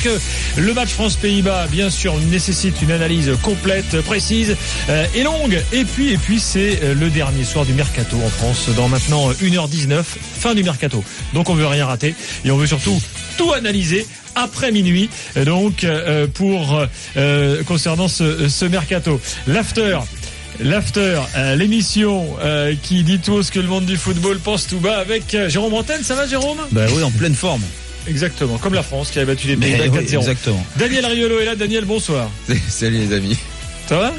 parce que le match France-Pays-Bas, bien sûr, nécessite une analyse complète, précise et longue. Et puis c'est le dernier soir du Mercato en France, dans maintenant 1h19, fin du Mercato. Donc on veut rien rater et on veut surtout tout analyser après minuit, donc pour concernant ce Mercato. L'after, l'émission qui dit tout ce que le monde du football pense tout bas avec Jérôme Bretagne. Ça va, Jérôme ? Bah oui, en pleine forme. Exactement, comme la France qui avait battu les Pays-Bas 4-0. Exactement. Daniel Riolo est là. Daniel, bonsoir. Salut les amis. Ça va ?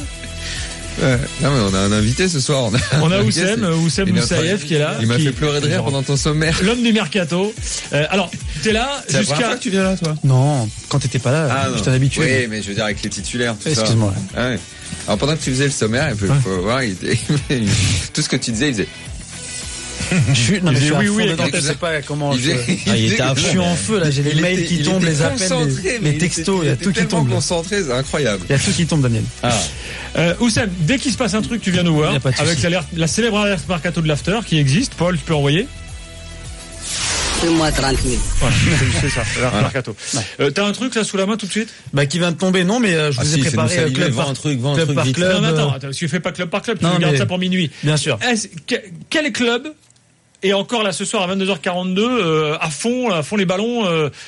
Non mais on a un invité ce soir. On a Oussem Moussaïef qui est là. Il m'a fait pleurer de rire pendant ton sommaire. L'homme du Mercato. Alors, t'es là c'est jusqu'à... la première fois que tu viens là, toi ? Non, quand t'étais pas là, je t'en habitué. Oui, mais je veux dire avec les titulaires, tout Excuse-moi. ça. Ah ouais. Alors pendant que tu faisais le sommaire, il faut voir, tout ce que tu disais, il faisait... Je suis à fond dedans, je sais pas comment il était à fond. Je suis en feu là, j'ai les mails qui tombent, les appels, les textos, il y a tout qui tombe. Concentré, c'est incroyable. Il y a tout qui tombe, Daniel. Oussem, dès qu'il se passe un truc, tu viens nous voir avec la célèbre alerte Mercato de l'After qui existe. Paul, tu peux envoyer. Fais-moi 30 000. Voilà, c'est ça, l'alerte Mercato. T'as un truc là sous la main tout de suite ? Qui vient de tomber, non, mais je vous ai préparé club par club. Non, attends, tu fais pas club par club, tu regardes ça pour minuit. Bien sûr. Quel club est encore là ce soir à 22h42 à fond les ballons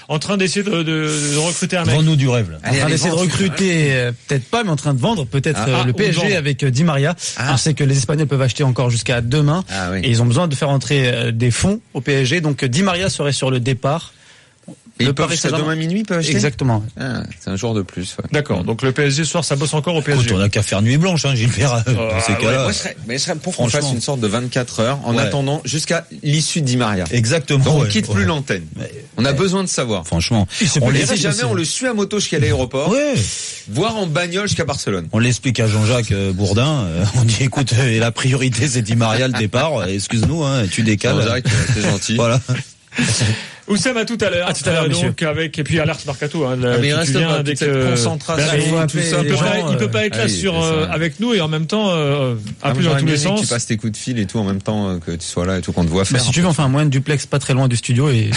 en train d'essayer de recruter un mec. Vends-nous du rêve là. En train d'essayer de recruter peut-être pas, mais en train de vendre peut-être le PSG avec Di Maria. On sait que les Espagnols peuvent acheter encore jusqu'à demain et ils ont besoin de faire entrer des fonds au PSG. Donc Di Maria serait sur le départ. Et ils peuvent jusqu'à demain minuit, ils peuvent acheter. Exactement. C'est un jour de plus. Ouais. D'accord. Donc le PSG ce soir, ça bosse encore au PSG. Écoute, on a qu'à faire nuit blanche, Gilbert. Dans ces cas-là. Moi, je serais pour qu'on fasse une sorte de 24 heures en attendant jusqu'à l'issue de Di Maria. Exactement. Donc on quitte plus l'antenne. On a besoin de savoir. Franchement. On le sait jamais, on le suit à moto jusqu'à l'aéroport. Ouais. Voire en bagnole jusqu'à Barcelone. On l'explique à Jean-Jacques Bourdin. On dit, écoute, la priorité c'est Di Maria le départ. Excuse-nous, tu décales. Jean-Jacques, c'est gentil. Voilà. Oussem, à tout à l'heure. À tout à l'heure, monsieur. Donc avec, et puis alerte Mercato, mais il reste pas dès cette concentration, tout ça. Il peut pas être là avec nous et en même temps, appuyer dans tous les sens. Tu passes tes coups de fil et tout en même temps que tu sois là et tout qu'on te voit faire. Si tu veux, on fait un moyen de duplex pas très loin du studio et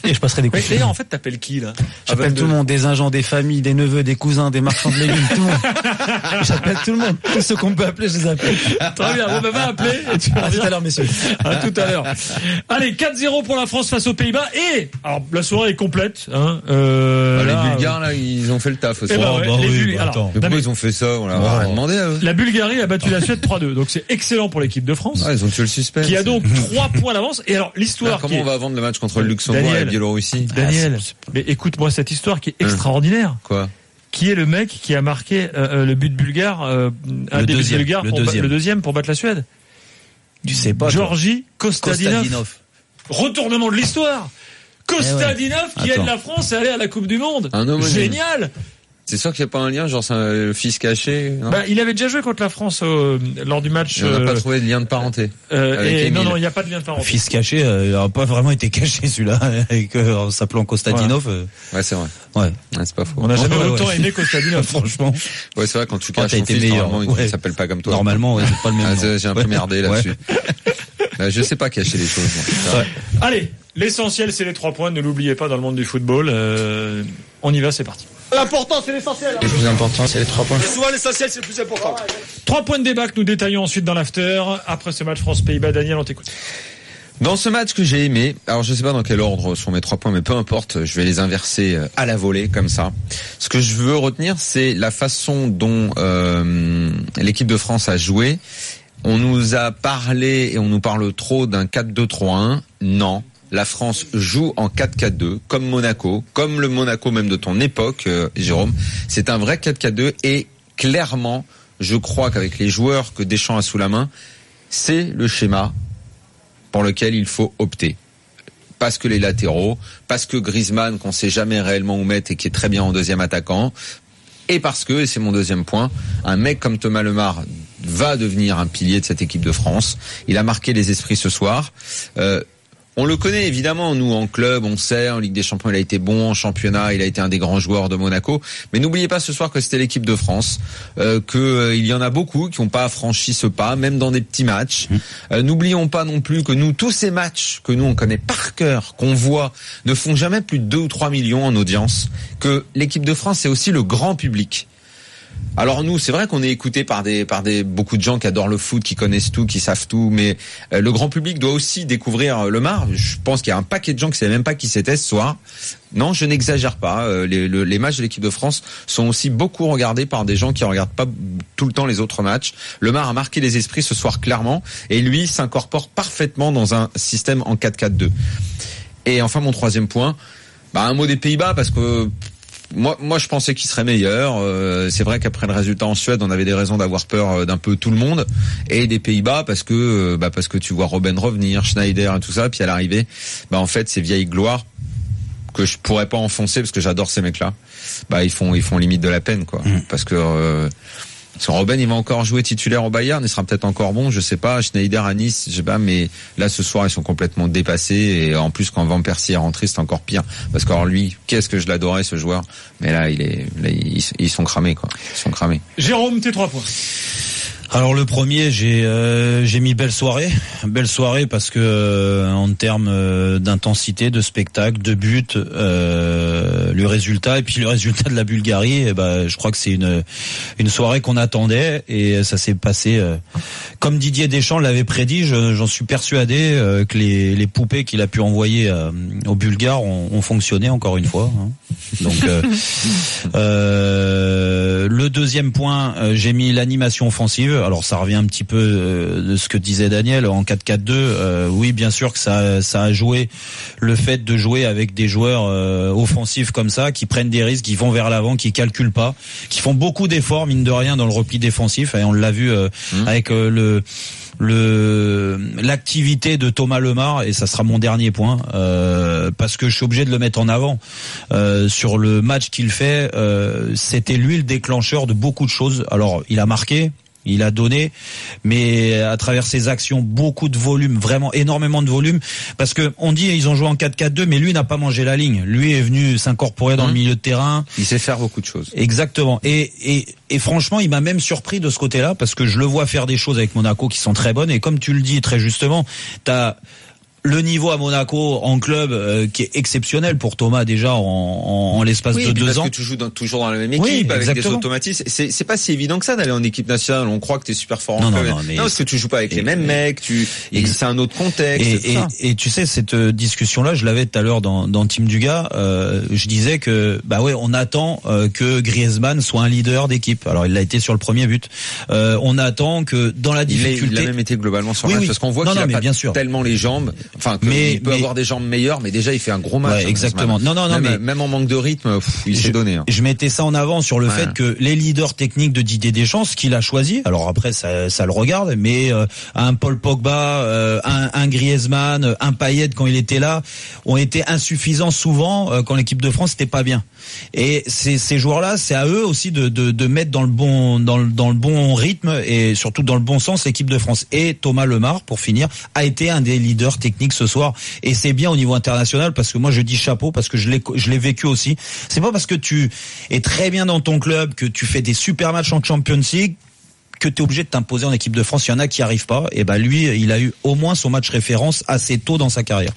je passerai des coups de fil. D'ailleurs, en fait, t'appelles qui, là? J'appelle tout le monde, des agents, des familles, des neveux, des cousins, des marchands de légumes, tout le monde. J'appelle tout le monde. Tous ceux qu'on peut appeler, je les appelle. Très bien. Bon, va appeler et tu à tout à l'heure, messieurs. À tout à l'heure. Allez, 4-0 pour la France face aux Pays-Bas et, alors, la soirée est complète, les Bulgares, là, ils ont fait le taf aussi. Pourquoi ils ont fait ça? On leur a rien demandé à eux. La Bulgarie a battu la Suède 3-2. Donc c'est excellent pour l'équipe de France. Ils ont tué le suspense. Qui a donc 3 points d'avance. Et alors, l'histoire. Comment on va vendre le match contre le Luxembourg et la Biélorussie? Daniel, mais écoute-moi cette histoire qui est extraordinaire. Quoi? Qui est le mec qui a marqué le but bulgare, un des buts bulgares, le deuxième pour battre la Suède? Tu sais pas. Georgi Kostadinov. Retournement de l'histoire. Kostadinov qui aide la France à aller à la Coupe du Monde. Génial. C'est sûr qu'il n'y a pas un lien, genre c'est un fils caché. Non, il avait déjà joué contre la France lors du match. On n'a pas trouvé de lien de parenté. Non, il n'y a pas de lien de parenté. Fils caché, il n'a pas vraiment été caché celui-là, en s'appelant Kostadinov. Ouais, c'est vrai. Ouais, c'est pas faux. On n'a jamais autant aimé Kostadinov, franchement. Ouais, c'est vrai, quand tu caches ton fils, normalement, il s'appelle pas comme toi. Normalement, c'est pas le même nom. J'ai un peu merdé là-dessus. Je sais pas cacher les choses. Allez, l'essentiel, c'est les 3 points. Ne l'oubliez pas dans le monde du football. On y va, c'est parti. L'important, c'est l'essentiel. Le plus important, c'est les 3 points. Et souvent, l'essentiel, c'est le plus important. 3 points de débat que nous détaillons ensuite dans l'after. Après ce match France-Pays-Bas, Daniel, on t'écoute. Dans ce match que j'ai aimé, alors je sais pas dans quel ordre sont mes 3 points, mais peu importe, je vais les inverser à la volée, comme ça. Ce que je veux retenir, c'est la façon dont l'équipe de France a joué. On nous a parlé et on nous parle trop d'un 4-2-3-1. Non. La France joue en 4-4-2, comme Monaco, comme le Monaco même de ton époque, Jérôme. C'est un vrai 4-4-2 et clairement, je crois qu'avec les joueurs que Deschamps a sous la main, c'est le schéma pour lequel il faut opter. Parce que les latéraux, parce que Griezmann, qu'on sait jamais réellement où mettre et qui est très bien en deuxième attaquant, et parce que, et c'est mon deuxième point, un mec comme Thomas Lemar va devenir un pilier de cette équipe de France. Il a marqué les esprits ce soir. On le connaît évidemment, nous en club, on sait, en Ligue des Champions il a été bon, en championnat il a été un des grands joueurs de Monaco, mais n'oubliez pas ce soir que c'était l'équipe de France, il y en a beaucoup qui n'ont pas franchi ce pas, même dans des petits matchs. N'oublions pas non plus que nous, tous ces matchs que nous on connaît par cœur, qu'on voit, ne font jamais plus de 2 ou 3 millions en audience, que l'équipe de France c'est aussi le grand public. Alors nous, c'est vrai qu'on est écouté par beaucoup de gens qui adorent le foot, qui connaissent tout, qui savent tout, mais le grand public doit aussi découvrir le Mar. Je pense qu'il y a un paquet de gens qui ne savaient même pas qui c'était ce soir. Non, je n'exagère pas. Les matchs de l'équipe de France sont aussi beaucoup regardés par des gens qui regardent pas tout le temps les autres matchs. Le Mar a marqué les esprits ce soir clairement, et lui s'incorpore parfaitement dans un système en 4-4-2. Et enfin, mon troisième point, un mot des Pays-Bas, parce que moi, je pensais qu'il serait meilleur. C'est vrai qu'après le résultat en Suède, on avait des raisons d'avoir peur d'un peu tout le monde, et des Pays-Bas parce que tu vois Robben revenir, Schneider et tout ça, puis à l'arrivée, en fait, ces vieilles gloires que je pourrais pas enfoncer parce que j'adore ces mecs-là. Ils font limite de la peine, quoi, parce que Robben, il va encore jouer titulaire au Bayern, il sera peut-être encore bon, je sais pas. Schneider à Nice, je sais pas, mais là ce soir ils sont complètement dépassés, et en plus quand Van Persie est rentré, c'est encore pire, parce que alors lui, qu'est-ce que je l'adorais ce joueur, mais là ils sont cramés, quoi. Ils sont cramés. Jérôme, tes 3 points. Alors le premier, j'ai mis belle soirée parce que en termes d'intensité, de spectacle, de but, le résultat et puis le résultat de la Bulgarie, je crois que c'est une soirée qu'on attendait, et ça s'est passé comme Didier Deschamps l'avait prédit. J'en suis persuadé que les poupées qu'il a pu envoyer aux Bulgares ont fonctionné encore une fois. Donc le deuxième point, j'ai mis l'animation offensive. Alors ça revient un petit peu de ce que disait Daniel en 4-4-2. Oui, bien sûr que ça a joué, le fait de jouer avec des joueurs offensifs comme ça, qui prennent des risques, qui vont vers l'avant, qui calculent pas, qui font beaucoup d'efforts mine de rien dans le repli défensif, et on l'a vu avec l'activité de Thomas Lemar, et ça sera mon dernier point, parce que je suis obligé de le mettre en avant. Sur le match qu'il fait, c'était lui le déclencheur de beaucoup de choses. Alors il a marqué, il a donné, mais à travers ses actions, beaucoup de volume, vraiment énormément de volume, parce que on dit ils ont joué en 4-4-2, mais lui n'a pas mangé la ligne. Lui est venu s'incorporer dans le milieu de terrain. Il sait faire beaucoup de choses. Exactement. Et franchement, il m'a même surpris de ce côté-là, parce que je le vois faire des choses avec Monaco qui sont très bonnes, et comme tu le dis très justement, t'as le niveau à Monaco en club qui est exceptionnel pour Thomas déjà en l'espace de 2 ans. Parce que tu joues toujours dans la même équipe, avec des automatismes. C'est pas si évident que ça d'aller en équipe nationale. On croit que t'es super fort en club. Non, parce que tu joues pas avec les mêmes mecs. C'est un autre contexte. Et tu sais, cette discussion-là, je l'avais tout à l'heure dans Team Dugas. Je disais que on attend que Griezmann soit un leader d'équipe. Alors il l'a été sur le premier but. On attend que dans la difficulté, il a même été globalement sur le match, parce qu'on voit qu'il a pas tellement les jambes. Enfin, il peut avoir des jambes meilleures, mais déjà il fait un gros match. Ouais, exactement. Même en manque de rythme, il s'est donné. Je mettais ça en avant sur le fait que les leaders techniques de Didier Deschamps, ce qu'il a choisi, alors après ça le regarde, mais un Paul Pogba, un Griezmann, un Payet quand il était là, ont été insuffisants souvent quand l'équipe de France n'était pas bien. Et ces joueurs-là, c'est à eux aussi de mettre dans le bon rythme, et surtout dans le bon sens l'équipe de France. Et Thomas Lemar, pour finir, a été un des leaders techniques ce soir, et c'est bien au niveau international, parce que moi je dis chapeau, parce que je l'ai vécu aussi. C'est pas parce que tu es très bien dans ton club, que tu fais des super matchs en Champions League, que tu es obligé de t'imposer en équipe de France. Il y en a qui arrivent pas, et lui il a eu au moins son match référence assez tôt dans sa carrière.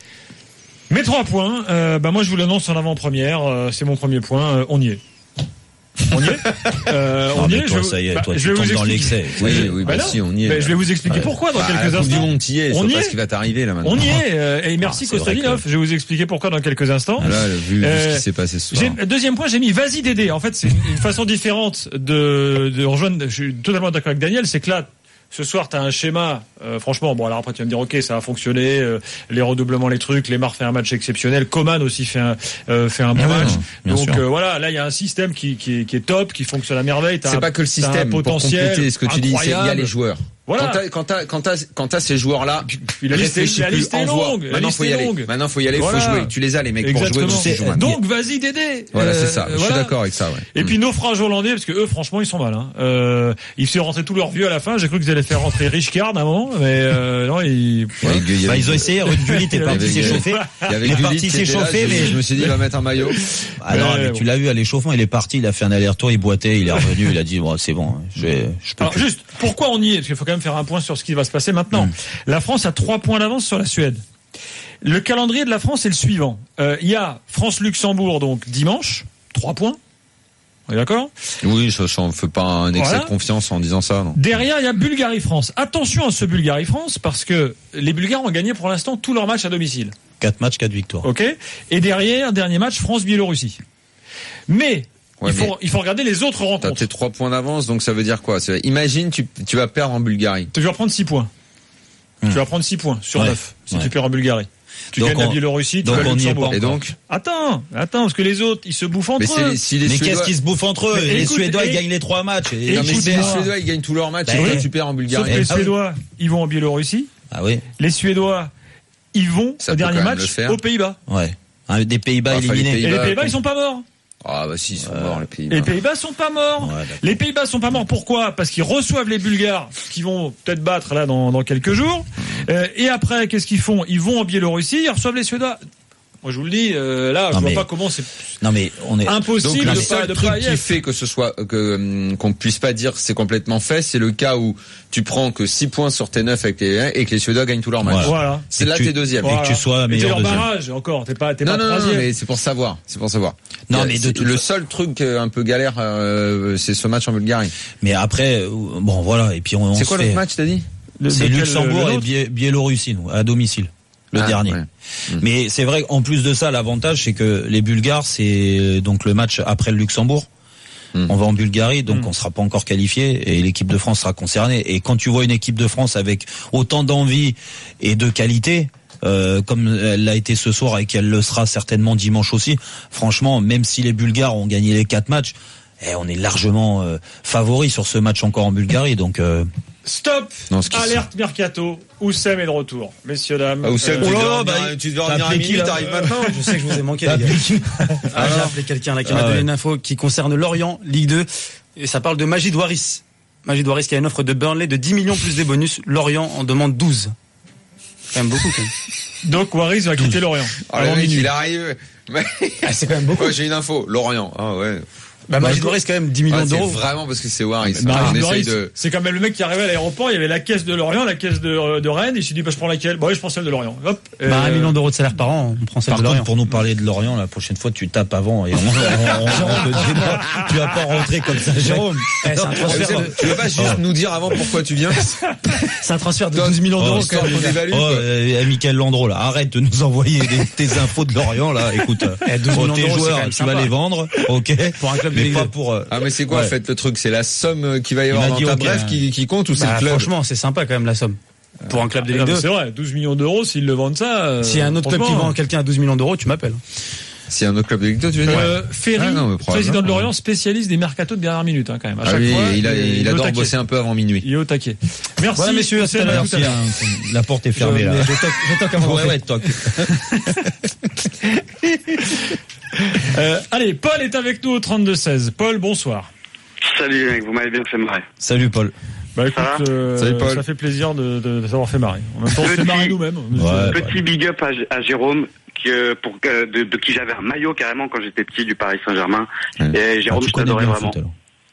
Mes 3 points, moi je vous l'annonce en avant-première, c'est mon premier point, on y est. On y est. On y est. Toi, ça y est, toi, tu tombes dans l'excès. Oui, si, on y est. Je vais vous expliquer pourquoi dans quelques instants. Du monde y est. Je sais pas ce qui va t'arriver là maintenant. On y est. Et merci Kostadinov. Je vais vous expliquer pourquoi dans quelques instants. Là, vu ce qui s'est passé ce soir. Deuxième point, j'ai mis vas-y Dédé. En fait, c'est une façon différente de rejoindre. Je suis totalement d'accord avec Daniel. C'est que là, ce soir, t'as un schéma. Franchement, alors après tu vas me dire, ok, ça a fonctionné. Les redoublements, les trucs. Lemar fait un match exceptionnel. Coman aussi fait un bon match. Donc voilà, là il y a un système qui est top, qui fonctionne à merveille. C'est pas que le système. Potentiel. Pour compléter ce que tu dis, il y a les joueurs. Voilà. Quand t'as ces joueurs-là, la liste est longue. Maintenant, faut y aller. Faut jouer. Tu les as, les mecs, exactement. Pour jouer. Donc, vas-y, Dédé. Voilà, c'est ça. Je suis d'accord avec ça, ouais. Et puis, naufrage hollandais, parce que eux, franchement, ils sont mal, hein. Ils font rentrer tous leurs vieux à la fin. J'ai cru qu'ils allaient faire rentrer Richcard à un moment, mais, non, ils ont essayé. Gullit est parti s'échauffer. Il est parti s'échauffer, mais je me suis dit, il va mettre un maillot. Ah non, mais tu l'as vu à l'échauffement, il est parti, il a fait un aller-retour, il boitait, il est revenu, il a dit, bon, c'est bon, Alors, juste, pourquoi on y est? Parce qu'il faut quand même faire un point sur ce qui va se passer maintenant. La France a 3 points d'avance sur la Suède. Le calendrier de la France est le suivant. Il y a France-Luxembourg, donc dimanche, 3 points. On est d'accord? Oui, ça ne fait pas un excès de confiance en disant ça, non. Derrière, il y a Bulgarie-France. Attention à ce Bulgarie-France, parce que les Bulgares ont gagné pour l'instant tous leurs matchs à domicile. 4 matchs, 4 victoires. Ok. Et derrière, dernier match, France-Biélorussie. Mais, il faut regarder les autres rencontres. T'as tes 3 points d'avance, donc ça veut dire quoi? Imagine, tu vas perdre en Bulgarie. Tu vas prendre 6 points. Tu vas prendre 6 points sur 9 si tu perds en Bulgarie. Tu gagnes la Biélorussie, tu vas le Luxembourg. Et donc? Attends, parce que les autres, ils se bouffent entre eux. Mais qu'est-ce qu'ils se bouffent entre eux? Les Suédois, ils gagnent les 3 matchs. Les Suédois, ils gagnent tous leurs matchs. Et tu perds en Bulgarie. Sauf que les Suédois, ils vont en Biélorussie. Ah oui. Les Suédois, ils vont au dernier match aux Pays-Bas. Ouais. Des Pays-Bas éliminés. Et les Pays-Bas, ils sont pas morts. Ah bah si, ils sont morts les Pays-Bas. Les Pays-Bas sont pas morts. Ouais, les Pays-Bas sont pas morts. Pourquoi? Parce qu'ils reçoivent les Bulgares, qui vont peut-être battre là dans quelques jours. Et après, qu'est-ce qu'ils font? Ils vont en Biélorussie, ils reçoivent les Suédois. Moi, je vous le dis, là, je vois pas comment c'est. Non mais on est donc, impossible le seul truc qui fait que ce soit qu'on puisse pas dire c'est complètement fait, c'est le cas où tu prends que 6 points sur tes 9 avec et que les Suédois gagnent tous leurs matchs. Voilà. C'est là t'es deuxième. Voilà. Et que tu sois meilleur deuxième. Barrage encore. T'es pas non, troisième. mais c'est pour savoir. Non, mais le seul truc un peu galère, c'est ce match en Bulgarie. Mais après, bon voilà. Et puis on. C'est quoi l'autre match, t'as dit? C'est Luxembourg et Biélorussie, nous, à domicile. Le dernier. Ouais. Mais c'est vrai qu'en plus de ça, l'avantage, c'est que les Bulgares, c'est donc le match après le Luxembourg. On va en Bulgarie, donc on sera pas encore qualifié et l'équipe de France sera concernée. Et quand tu vois une équipe de France avec autant d'envie et de qualité, comme elle l'a été ce soir et qu'elle le sera certainement dimanche aussi, franchement, même si les Bulgares ont gagné les 4 matchs, on est largement favoris sur ce match encore en Bulgarie. Donc stop. Alerte mercato. Oussem est de retour, messieurs dames. Oussem, tu devais revenir à minuit, t'arrives maintenant. Je sais que je vous ai manqué, les gars. J'ai appelé quelqu'un là qui m'a donné une info qui concerne Lorient, Ligue 2, et ça parle de Majid Waris. Majid Waris qui a une offre de Burnley de 10 millions plus des bonus. Lorient en demande 12. Quand même beaucoup, quand même. Donc Waris va quitter Lorient. Alors il arrive. C'est quand même beaucoup. J'ai une info. Lorient. Ah ouais. Majid Waris quand même 10 millions d'euros. C'est vraiment parce que c'est Waris. C'est quand même le mec qui arrivait à l'aéroport, il y avait la caisse de Lorient, la caisse de Rennes, et il s'est dit je prends laquelle? Je prends celle de Lorient. Hop. 1 million d'euros de salaire par an, on prend celle de Lorient. Pour nous parler de Lorient, la prochaine fois tu tapes avant et on tu vas pas rentrer comme ça, Jérôme. C'est un transfert. Tu veux pas juste nous dire avant pourquoi tu viens? C'est un transfert de 12 millions d'euros quand même. Michael Landreau là, arrête de nous envoyer tes infos de Lorient là, écoute. 12 millions tes joueurs, tu vas les vendre, OK? Pour un club mais pas pour mais c'est quoi en fait le truc? C'est la somme qu'il va y avoir dans ta bref qui compte ou c'est le club? Franchement, c'est sympa quand même la somme. Pour un club de Ligue 2. C'est vrai, 12 millions d'euros, s'ils le vendent ça. S'il y a un autre club qui vend quelqu'un à 12 millions d'euros, tu m'appelles. S'il y a un autre club de Ligue 2, tu veux dire? Ferry, président de Lorient, spécialiste des mercatos de dernière minute, quand même. À chaque fois, il adore bosser un peu avant minuit. Il est au taquet. Merci, voilà, messieurs, merci. La porte est fermée, là. Je toque avant. Ouais, toque. Allez, Paul est avec nous au 32-16. Paul, bonsoir. Salut mec, vous m'avez bien fait marrer. Salut Paul. Écoute, salut Paul. Ça fait plaisir de s'avoir fait marrer. En même temps, on fait marrer nous-mêmes. Petit big up à Jérôme, de qui j'avais un maillot carrément quand j'étais petit du Paris Saint-Germain. Et Jérôme, je t'adorais vraiment.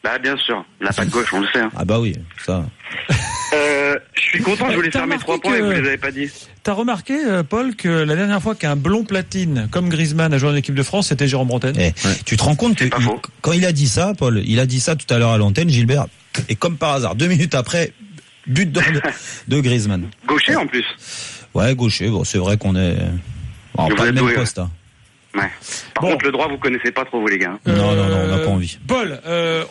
Bah bien sûr, la patte gauche, on le sait. Hein. Ah bah oui, ça. Je suis content, je voulais faire mes 3 points et vous les avez pas dit. T'as remarqué, Paul, que la dernière fois qu'un blond platine comme Griezmann a joué en équipe de France, c'était Jérôme Bretagne. Tu te rends compte que quand il a dit ça, Paul, il a dit ça tout à l'heure à l'antenne, Gilbert, et comme par hasard, 2 minutes après, but de Griezmann. Gaucher en plus. Ouais, gaucher. Bon, c'est vrai qu'on est pas le même poste. Hein. Ouais. Par contre, le droit, vous connaissez pas trop, vous, les gars. Non, on n'a pas envie. Paul,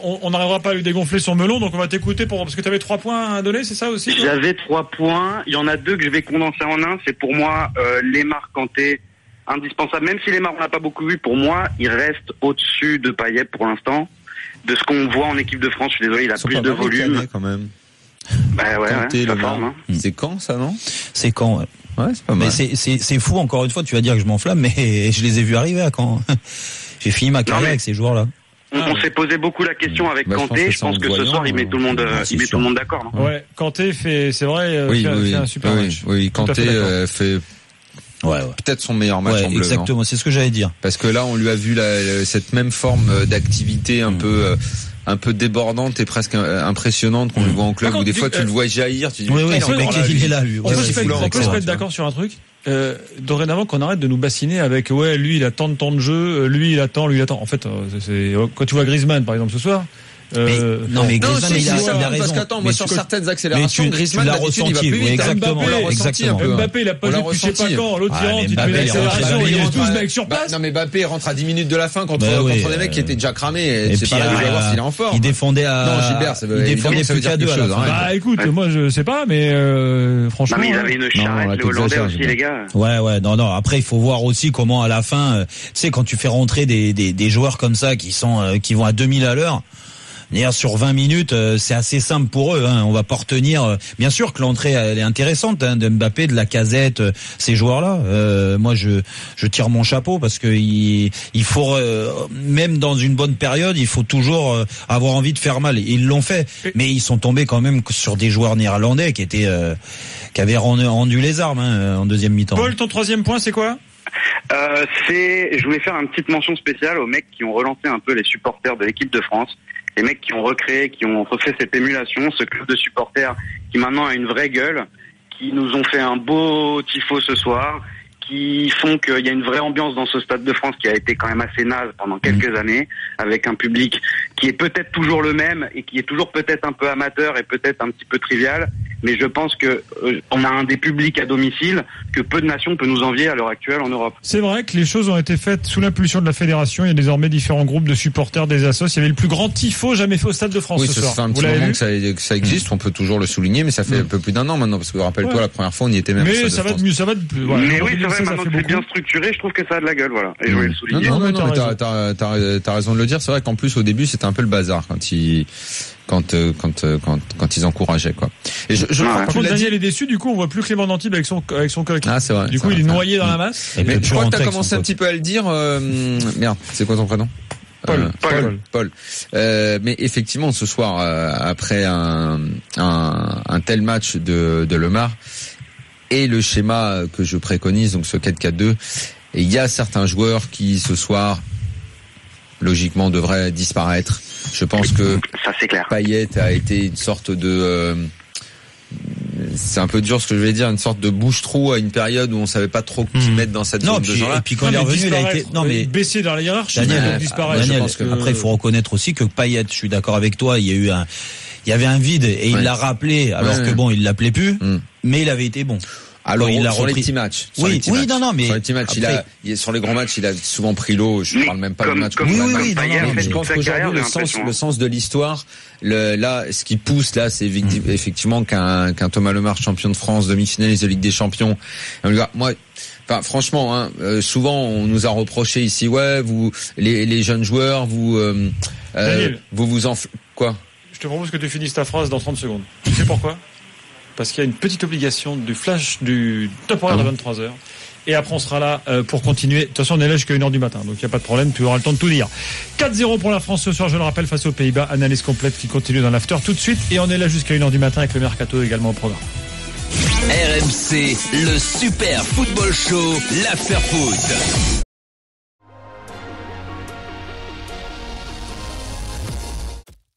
on n'arrivera pas à lui dégonfler son melon, donc on va t'écouter parce que tu avais 3 points à donner, c'est ça aussi? J'avais 3 points. Il y en a 2 que je vais condenser en un. C'est pour moi, Lemar Kanté, indispensable. Même si Lemar, on n'a pas beaucoup vu, pour moi, il reste au-dessus de Payet pour l'instant. De ce qu'on voit en équipe de France, je suis désolé, il a plus de volume. Quand même. Bah ouais, Kanté, ça le forme, hein. C'est quand ça, non? C'est quand, ouais. Ouais, c'est pas mal. Mais c'est fou, encore une fois, tu vas dire que je m'enflamme, mais je les ai vus arriver à Caen. J'ai fini ma carrière avec ces joueurs-là. On s'est posé beaucoup la question avec Kanté. Je pense que ce soir, il met tout le monde d'accord, non? Ouais, Kanté fait un super match. Oui, Kanté fait peut-être son meilleur match en bleu. Exactement, c'est ce que j'allais dire. Parce que là, on lui a vu cette même forme d'activité un peu débordante et presque impressionnante qu'on le voit en club, où des fois tu le vois jaillir, tu dis il est là, lui. On peut se mettre d'accord sur un truc. Dorénavant qu'on arrête de nous bassiner avec lui il a tant de temps de jeu, lui il attend. En fait, c'est quand tu vois Griezmann par exemple ce soir. Griezmann, il a raison. Parce qu'attends, moi sur certaines accélérations, Griezmann d'habitude il va plus vite. Exactement. Mbappé, il a pas joué depuis je sais pas quand. L'autre il rentre, il met l'accélération, il laisse 12 mecs sur place. Non mais Mbappé rentre à 10 minutes de la fin contre des mecs qui étaient déjà cramés. C'est pas là de voir s'il est en forme. Il défendait plus qu'à deux. Bah écoute, moi je sais pas, mais franchement. Non mais il avait une charrette, les Hollandais aussi, les gars. Ouais, non. Après il faut voir aussi comment à la fin, tu sais, quand tu fais rentrer des joueurs comme ça qui vont à 2000 à l'heure. D'ailleurs, sur 20 minutes, c'est assez simple pour eux. On va pas retenir. Bien sûr que l'entrée elle est intéressante de Mbappé, de Lacazette, ces joueurs-là. Moi, je tire mon chapeau parce que il faut même dans une bonne période, il faut toujours avoir envie de faire mal. Et ils l'ont fait, mais ils sont tombés quand même sur des joueurs néerlandais qui avaient rendu les armes en deuxième mi-temps. Paul, ton troisième point, c'est quoi? Je voulais faire une petite mention spéciale aux mecs qui ont relancé un peu les supporters de l'équipe de France. Les mecs qui ont refait cette émulation, ce club de supporters qui maintenant a une vraie gueule, qui nous ont fait un beau tifo ce soir, qui font qu'il y a une vraie ambiance dans ce Stade de France qui a été quand même assez naze pendant quelques années, avec un public qui est peut-être toujours le même et qui est toujours peut-être un peu amateur et peut-être un petit peu trivial, mais je pense que on a un des publics à domicile que peu de nations peuvent nous envier à l'heure actuelle en Europe. C'est vrai que les choses ont été faites sous l'impulsion de la fédération. Il y a désormais différents groupes de supporters des assos. Il y avait le plus grand tifo jamais fait au Stade de France ce soir. Ça fait un petit moment que ça existe. On peut toujours le souligner, mais ça fait un peu plus d'un an maintenant, parce que rappelle-toi, la première fois on y était même. Mais ça va être mieux, ça va être plus. Voilà, mais oui, c'est vrai. Maintenant que c'est bien structuré, je trouve que ça a de la gueule, voilà. Et je voulais le souligner. Non, t'as raison de le dire. C'est vrai qu'en plus au début c'était un peu le bazar quand ils encourageaient, quoi. Et par contre, Daniel est déçu, du coup on voit plus Clément Antibes avec son coéquipier. Ah, c'est vrai. Du coup il est noyé dans la masse. Mais je crois que t'as commencé un petit peu à le dire. Merde, c'est quoi ton prénom? Paul. Mais effectivement, ce soir, après un tel match de Lemar et le schéma que je préconise, donc ce 4-4-2, et il y a certains joueurs qui ce soir logiquement devraient disparaître. Je pense que ça, c'est clair. Payet a été une sorte de c'est un peu dur ce que je vais dire, une sorte de bouche-trou à une période où on savait pas trop qui mettre dans cette zone de genre-là. Et puis quand il est revenu, il a été baissé dans la hiérarchie. Daniel, je pense que après il faut reconnaître aussi que Payet, je suis d'accord avec toi, il y avait un vide et il l'a rappelé alors que bon, il l'appelait plus, mais il avait été bon. Alors sur les petits matchs. Mais sur les petits matchs, après, sur les grands matchs, il a souvent pris l'eau. Je parle même pas de match. Je pense qu'aujourd'hui le sens de l'histoire, là, ce qui pousse là, c'est effectivement qu'un Thomas Lemar, champion de France, demi-finaliste de Ligue des Champions. Moi, enfin, franchement, souvent on nous a reproché ici, vous, les jeunes joueurs, vous quoi? Je te propose que tu finisses ta phrase dans 30 secondes. Tu sais pourquoi? Parce qu'il y a une petite obligation du flash du top horaire de 23h. Et après, on sera là pour continuer. De toute façon, on est là jusqu'à 1h du matin. Donc, il n'y a pas de problème. Tu auras le temps de tout dire. 4-0 pour la France ce soir, je le rappelle, face aux Pays-Bas. Analyse complète qui continue dans l'after tout de suite. Et on est là jusqu'à 1h du matin avec le Mercato également au programme. RMC, le super football show, l'after foot.